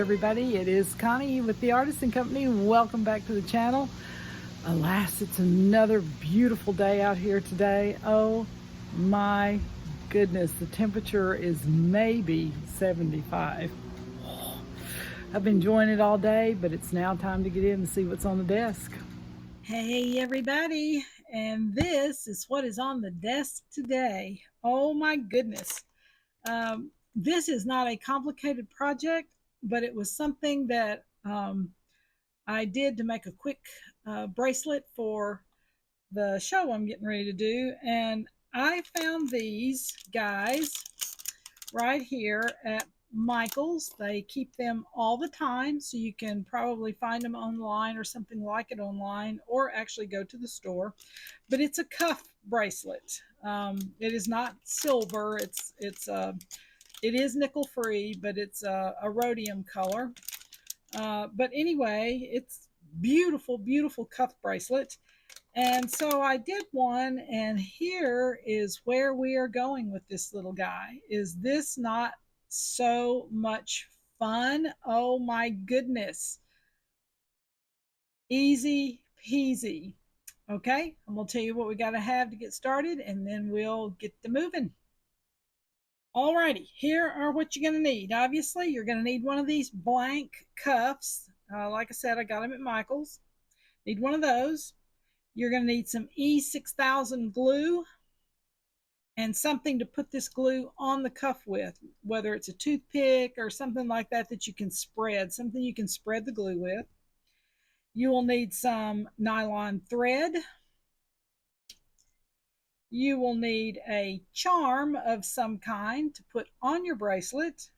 everybody, it is Connie with the Artisan Company. Welcome back to the channel. Alas, it's another beautiful day out here today. Oh my goodness, the temperature is maybe 75. I've been enjoying it all day, but it's now time to get in and see what's on the desk. Hey everybody, and this is what is on the desk today. Oh my goodness. This is not a complicated project, but it was something that I did to make a quick bracelet for the show I'm getting ready to do. And I found these guys right here at Michael's. They keep them all the time, so you can probably find them online or something like it online, or actually go to the store. But it's a cuff bracelet. It is not silver. It is nickel free, but it's a rhodium color. But anyway, it's beautiful, beautiful cuff bracelet. And so I did one, and here is where we are going with this little guy. Is this not so much fun? Oh my goodness. Easy peasy. Okay, I'm going to tell you what we got to have to get started, and then we'll get to moving. Alrighty, here are what you're going to need. Obviously, you're going to need one of these blank cuffs. Like I said, I got them at Michael's. Need one of those. You're going to need some E6000 glue and something to put this glue on the cuff with, whether it's a toothpick or something like that that you can spread, something you can spread the glue with. You will need some nylon thread. You will need a charm of some kind to put on your bracelet.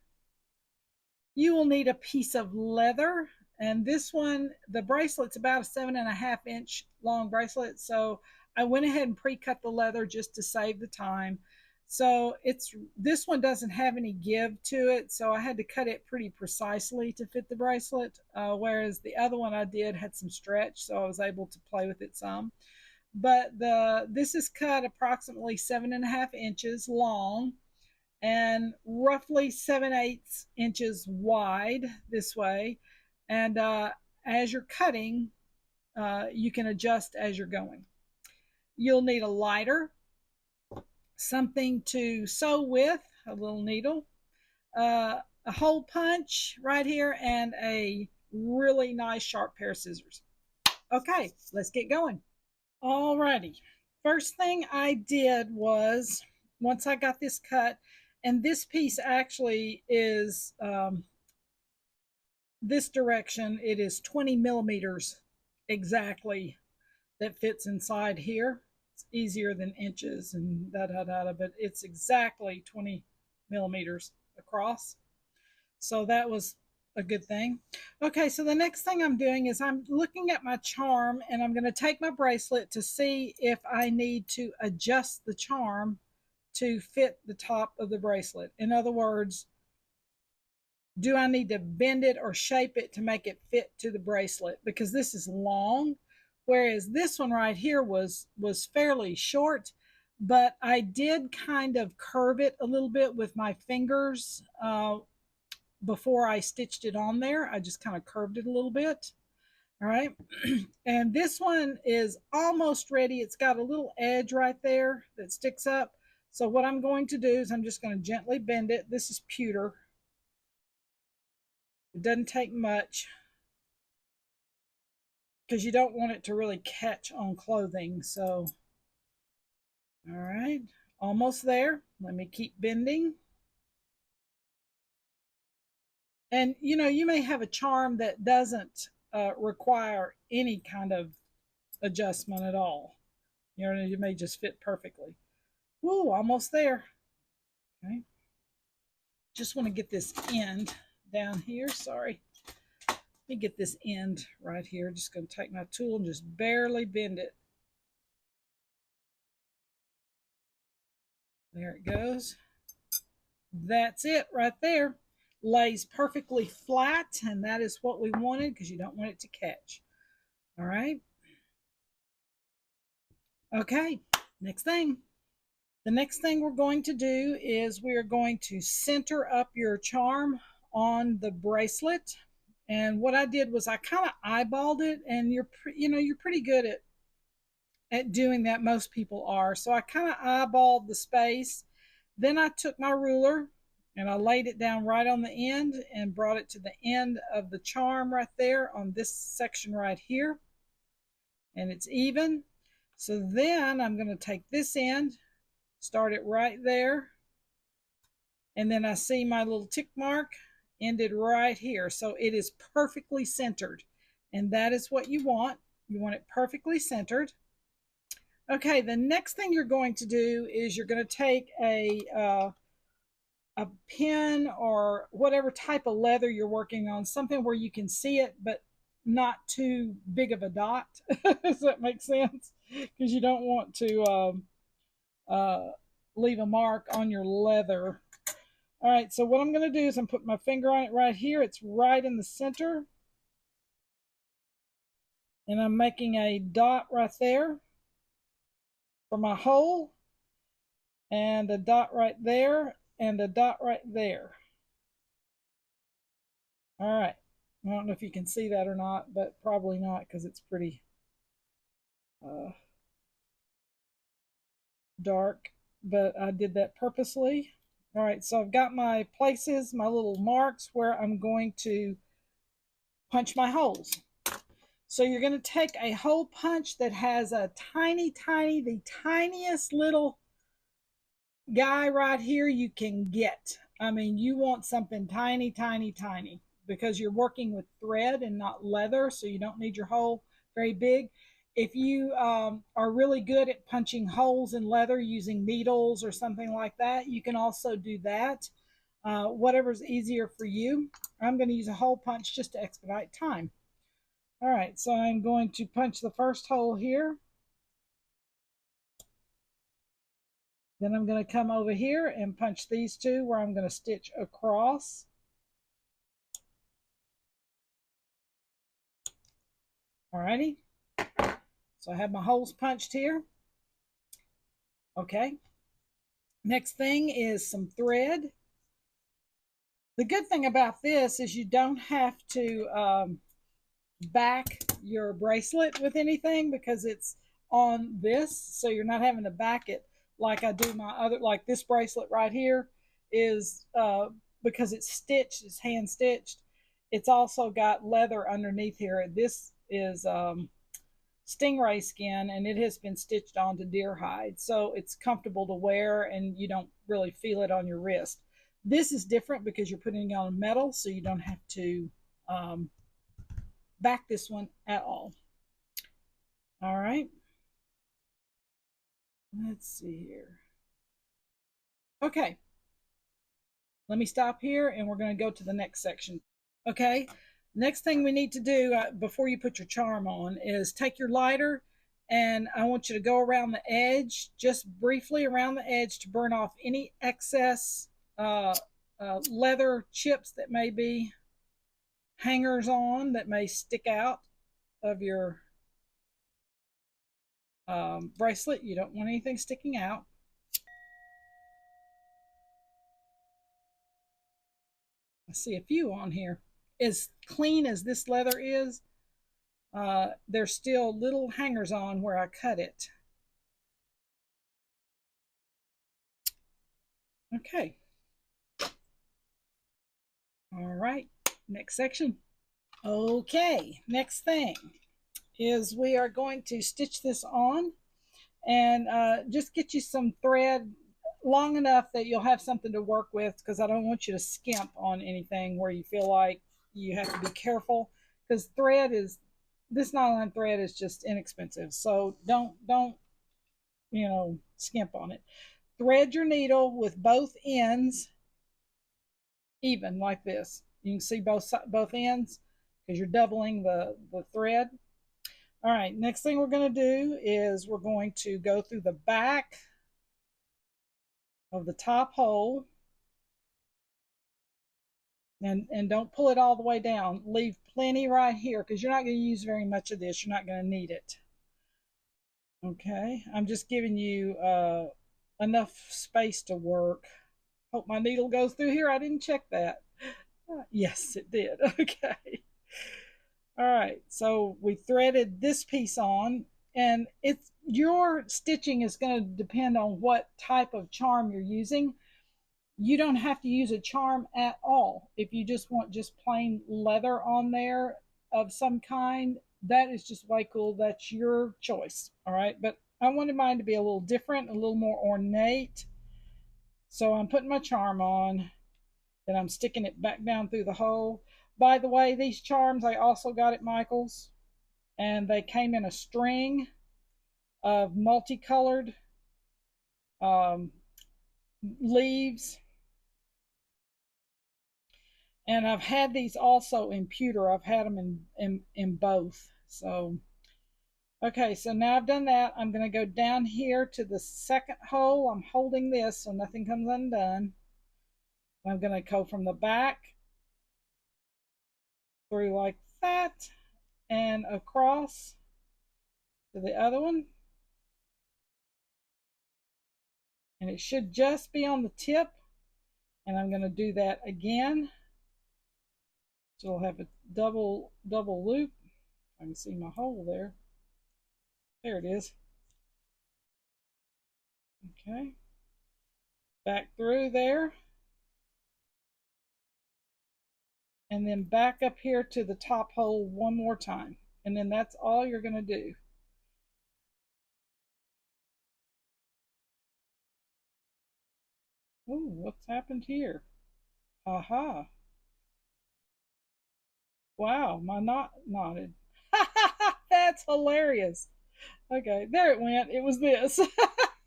You will need a piece of leather, and this one, the bracelet's about a 7.5-inch long bracelet, so I went ahead and pre-cut the leather just to save the time. So this one doesn't have any give to it, so I had to cut it pretty precisely to fit the bracelet, whereas the other one I did had some stretch, so I was able to play with it some. But this is cut approximately 7.5 inches long and roughly 7/8 inches wide this way. And as you're cutting, you can adjust as you're going. You'll need a lighter, something to sew with, a little needle, a hole punch right here, and a really nice sharp pair of scissors. Okay, let's get going. Alrighty, first thing I did was, once I got this cut, and this piece actually is this direction, it is 20 millimeters exactly that fits inside here. It's easier than inches and but it's exactly 20 millimeters across. So that was a good thing. Okay, so the next thing I'm doing is I'm looking at my charm, and I'm going to take my bracelet to see if I need to adjust the charm to fit the top of the bracelet. In other words, do I need to bend it or shape it to make it fit to the bracelet? Because this is long, whereas this one right here was fairly short, but I did kind of curve it a little bit with my fingers before I stitched it on there. I just kind of curved it a little bit. All right. And this one is almost ready. It's got a little edge right there that sticks up. So what I'm going to do is I'm just going to gently bend it. This is pewter. It doesn't take much because you don't want it to really catch on clothing. So, all right, almost there. Let me keep bending. And you know, you may have a charm that doesn't require any kind of adjustment at all. You know, you may just fit perfectly. Woo, almost there. Okay. Just want to get this end down here. Sorry. Let me get this end right here. Just going to take my tool and just barely bend it. There it goes. That's it right there. Lays perfectly flat, and that is what we wanted because you don't want it to catch. All right. Okay, next thing. The next thing we're going to do is we are going to center up your charm on the bracelet. And what I did was I kind of eyeballed it, and you're pretty good at doing that. Most people are. So I kind of eyeballed the space. Then I took my ruler and I laid it down right on the end and brought it to the end of the charm right there on this section right here. And it's even. So then I'm going to take this end, start it right there. And then I see my little tick mark ended right here. So it is perfectly centered. And that is what you want. You want it perfectly centered. Okay, the next thing you're going to do is you're going to take a pin or whatever type of leather you're working on, something where you can see it, but not too big of a dot. Does that make sense? Because you don't want to leave a mark on your leather. All right, so what I'm going to do is I'm putting my finger on it right here. It's right in the center. And I'm making a dot right there for my hole. And a dot right there. And a dot right there. All right. I don't know if you can see that or not, but probably not because it's pretty dark. But I did that purposely. All right, so I've got my places, my little marks where I'm going to punch my holes. So you're going to take a hole punch that has a the tiniest little guy right here you can get. I mean, you want something tiny, because you're working with thread and not leather, so you don't need your hole very big. If you are really good at punching holes in leather using needles or something like that, you can also do that. Whatever's easier for you. I'm going to use a hole punch just to expedite time. All right, so I'm going to punch the first hole here. Then I'm going to come over here and punch these two where I'm going to stitch across. Alrighty. So I have my holes punched here. Okay. Next thing is some thread. The good thing about this is you don't have to back your bracelet with anything because it's on this, so you're not having to back it like I do my other, like this bracelet right here is because it's stitched, it's hand stitched. It's also got leather underneath here. This is stingray skin, and it has been stitched onto deer hide, so it's comfortable to wear and you don't really feel it on your wrist. This is different because you're putting it on metal, so you don't have to back this one at all. All right, let's see here. Okay, let me stop here and we're going to go to the next section. Okay, next thing we need to do before you put your charm on is take your lighter, and I want you to go around the edge, just briefly around the edge, to burn off any excess leather chips that may be hangers on that may stick out of your bracelet. You don't want anything sticking out. I see a few on here. As clean as this leather is, there's still little hangers on where I cut it. Okay. All right, next section. Okay, next thing is we are going to stitch this on, and just get you some thread long enough that you'll have something to work with, because I don't want you to skimp on anything where you feel like you have to be careful, because this nylon thread is just inexpensive, so don't skimp on it. Thread your needle with both ends even like this. You can see both ends because you're doubling the thread. All right, next thing we're going to do is we're going to go through the back of the top hole, and don't pull it all the way down. Leave plenty right here because you're not going to use very much of this. You're not going to need it. Okay, I'm just giving you enough space to work. Hope my needle goes through here. I didn't check that. Yes, it did. Okay. All right. So we threaded this piece on, and it's your stitching is going to depend on what type of charm you're using. You don't have to use a charm at all. If you just want just plain leather on there of some kind, that is just way cool. That's your choice. All right. But I wanted mine to be a little different, a little more ornate. So I'm putting my charm on, then I'm sticking it back down through the hole. By the way, these charms I also got at Michael's, and they came in a string of multicolored um, leaves. And I've had these also in pewter. I've had them in both. So, okay, so now I've done that. I'm going to go down here to the second hole. I'm holding this so nothing comes undone. I'm going to go from the back through like that and across to the other one. And it should just be on the tip. And I'm going to do that again. So I'll have a double loop. I can see my hole there. There it is. Okay. Back through there. And then back up here to the top hole one more time. And then that's all you're going to do. Ooh, what's happened here? Aha. Wow, my knot knotted. That's hilarious. Okay, there it went. It was this. I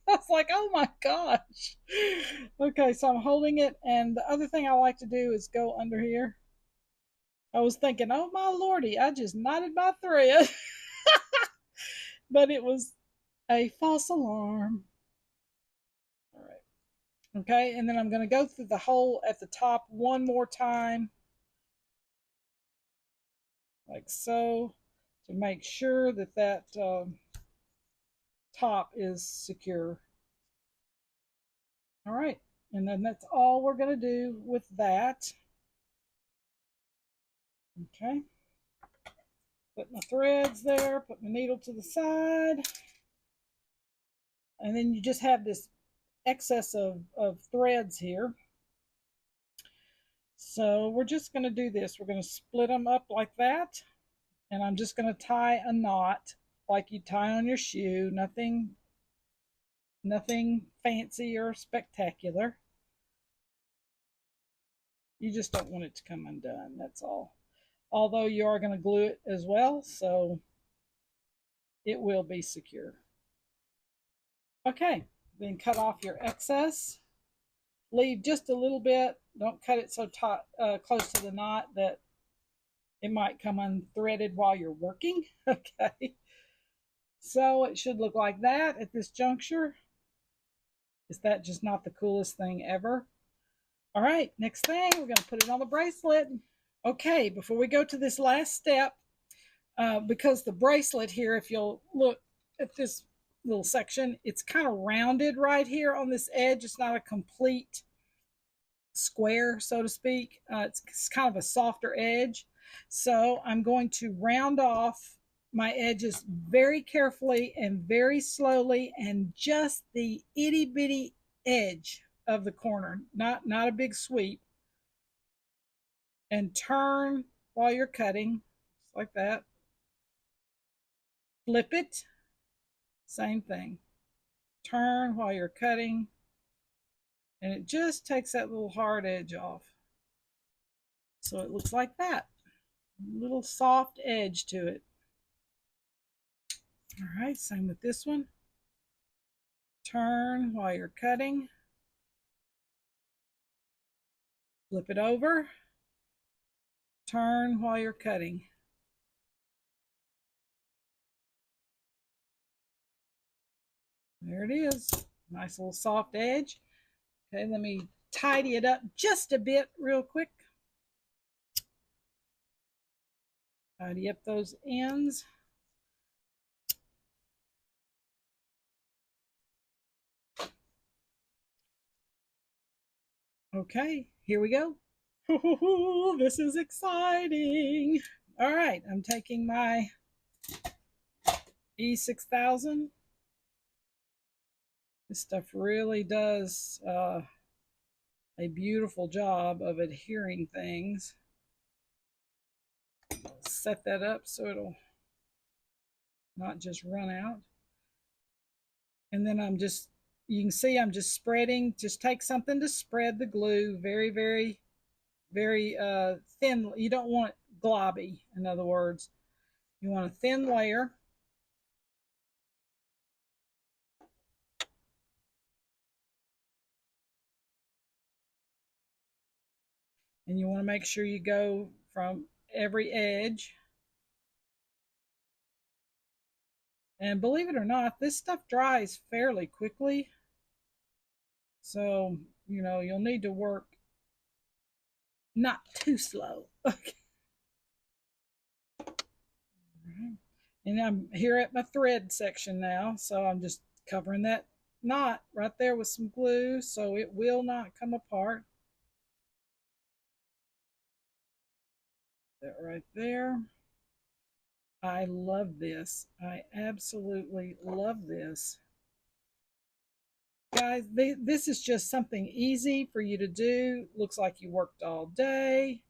was like, oh my gosh. Okay, so I'm holding it. And the other thing I like to do is go under here. I was thinking, oh my lordy, I just knotted my thread. But it was a false alarm. All right. Okay, and then I'm going to go through the hole at the top one more time, like so, to make sure that that top is secure. All right, and then that's all we're going to do with that. Okay, put my threads there, put my needle to the side, and then you just have this excess of threads here. So we're just going to do this. We're going to split them up like that, and I'm just going to tie a knot like you tie on your shoe. Nothing fancy or spectacular. You just don't want it to come undone, that's all. Although you are going to glue it as well, so it will be secure. Okay, then cut off your excess. Leave just a little bit. Don't cut it so tight, close to the knot that it might come unthreaded while you're working. Okay, so it should look like that at this juncture. Is that just not the coolest thing ever? All right, next thing, we're going to put it on the bracelet. Okay, before we go to this last step, because the bracelet here, if you'll look at this little section, it's kind of rounded right here on this edge. It's not a complete square, so to speak. It's kind of a softer edge. So I'm going to round off my edges very carefully and very slowly, and just the itty bitty edge of the corner, not a big sweep. And turn while you're cutting, just like that. Flip it, same thing. Turn while you're cutting, and it just takes that little hard edge off. So it looks like that. Little soft edge to it. All right, same with this one. Turn while you're cutting. Flip it over. Turn while you're cutting. There it is. Nice little soft edge. Okay, let me tidy it up just a bit real quick. Tidy up those ends. Okay, here we go. Ooh, this is exciting. All right, I'm taking my E6000. This stuff really does a beautiful job of adhering things. Set that up so it'll not just run out. And then you can see I'm just spreading. Just take something to spread the glue very, very, very thin. You don't want it globby, in other words. You want a thin layer. And you want to make sure you go from every edge. And believe it or not, this stuff dries fairly quickly. So, you'll need to work not too slow. Okay. And I'm here at my thread section now. So I'm just covering that knot right there with some glue so it will not come apart. That right there. I love this. I absolutely love this. Guys, this is just something easy for you to do. Looks like you worked all day.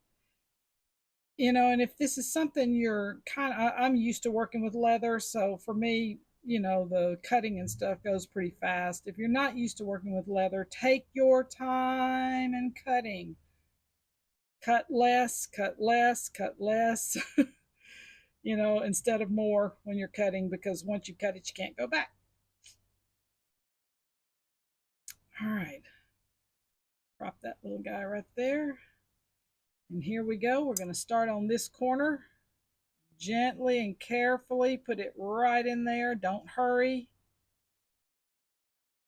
And if this is something you're I'm used to working with leather. So for me, the cutting and stuff goes pretty fast. If you're not used to working with leather, take your time in cutting. Cut less, cut less, cut less. Instead of more when you're cutting, because once you cut it, you can't go back. All right. Drop that little guy right there. And here we go. We're going to start on this corner. Gently and carefully put it right in there. Don't hurry.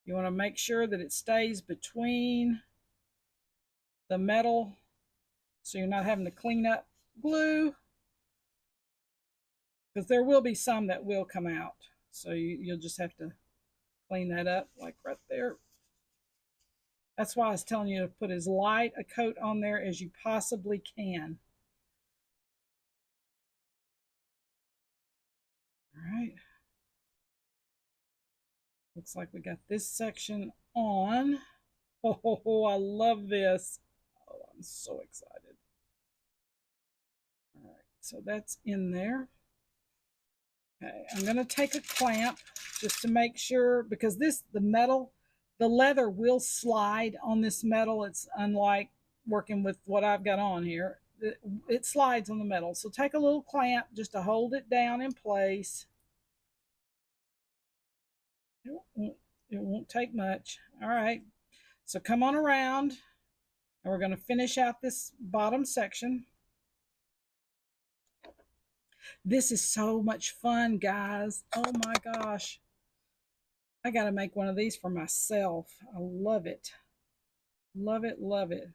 You want to make sure that it stays between the metal so you're not having to clean up glue, because there will be some that will come out. So you'll just have to clean that up, like right there. That's why I was telling you to put as light a coat on there as you possibly can. All right. Looks like we got this section on. Oh, I love this. Oh, I'm so excited. All right, so that's in there. Okay, I'm going to take a clamp just to make sure, because the leather will slide on this metal. It's unlike working with what I've got on here. It slides on the metal. So take a little clamp just to hold it down in place. It won't take much. All right. So come on around, and we're going to finish out this bottom section. This is so much fun, guys. Oh my gosh. I got to make one of these for myself. I love it. Love it, love it.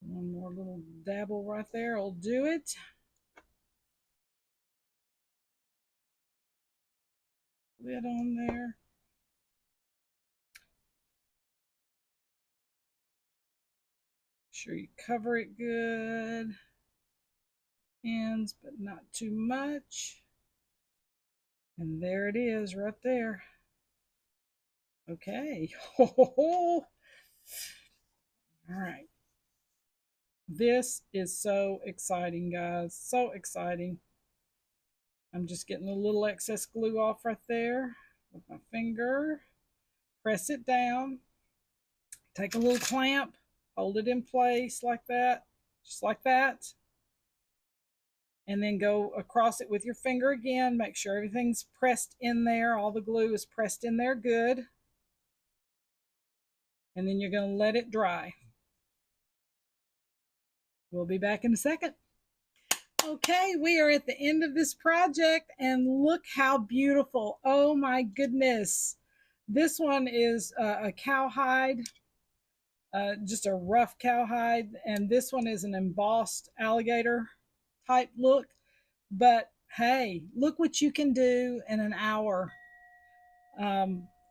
One more little dabble right there will do it. Lid on there. Sure you cover it good. Ends, but not too much. And there it is right there. Okay. All right. This is so exciting, guys. So exciting. I'm just getting a little excess glue off right there with my finger. Press it down. Take a little clamp. Hold it in place like that. Just like that. And then go across it with your finger again. Make sure everything's pressed in there. All the glue is pressed in there good. And then you're going to let it dry. We'll be back in a second. Okay, we are at the end of this project, and look how beautiful. Oh my goodness. This one is a cowhide, just a rough cowhide, and this one is an embossed alligator type look. But hey, look what you can do in an hour,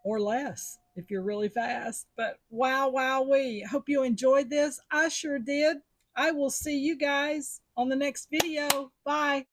or less if you're really fast. But wow, wow, we hope you enjoyed this. I sure did. I will see you guys on the next video. Bye.